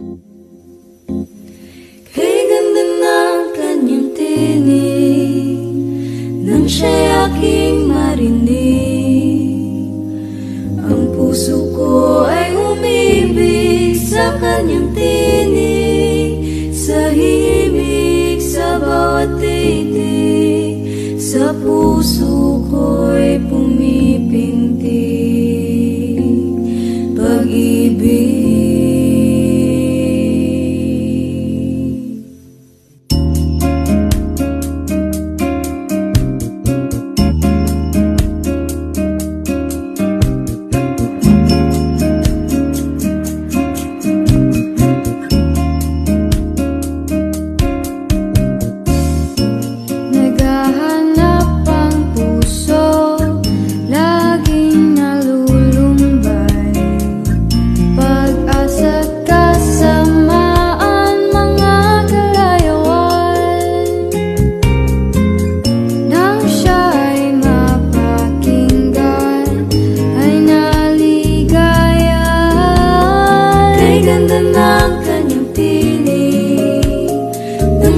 Kay ganda ng kanyang tinig nang siya'y aking marinig, ang puso ko ay umibig sa kanyang tinig, sa himig, sa bawat titig, sa puso ko'y pumipintig pag-ibig.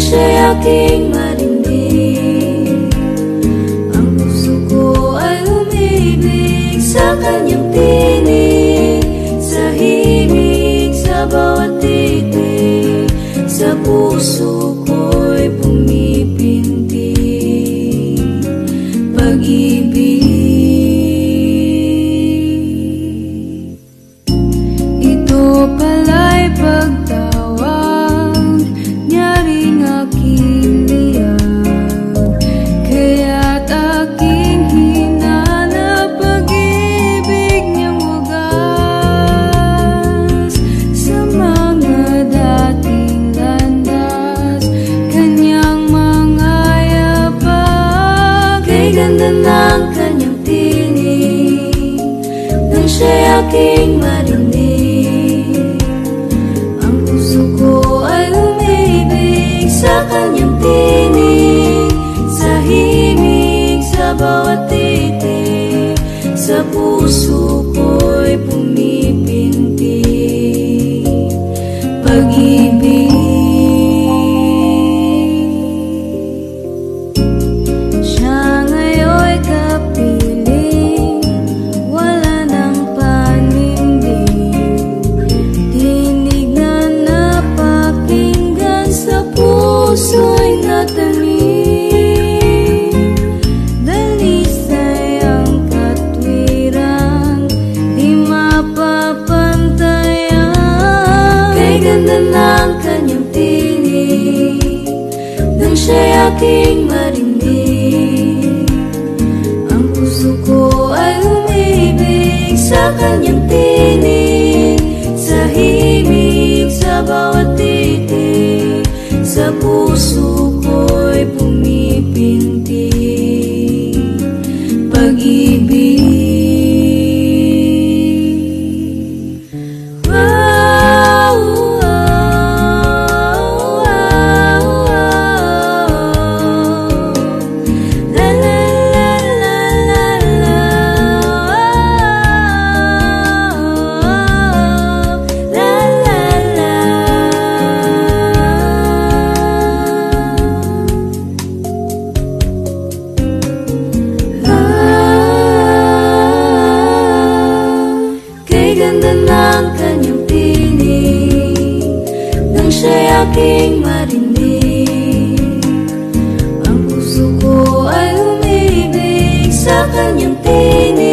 Siya'y aking marinig, ang puso ko ay umibig sa kanyang tinig, sa himig, sa bawat titig, sa puso ko'y pumipintig pag-ibig. Ito pala'y pagtawag niya ring aking liyab, kaya't aking hinanap pag-ibig niyang wagas. Sa mga dating landas, kanyang mga yapak, kay ganda ng kanyang tinig nang siya'y aking marinig, ang puso ko ay umibig sa kanyang tinig, sa himig, sa bawat titig, sa puso ko'y pumipintig pag-ibig. Siya ngayon'y kapiling, wala nang panindig, tinig na napakinggan, sa puso'y natanim. Dalisay ang katwiran, di mapapantayan, kay ganda ng kanyang tinig nang siya'y aking marinig, ang puso ko ay umibig sa kanyang tinig, sa himig, sa bawat titig, sa puso ko'y pumipintig pag-ibig. Wow, wow, wow, wow. La la la la la la. La la la. Kay ganda ng kanyang tinig nang siya'y aking marinig, ang puso ko ay umibig sa kanyang tinig,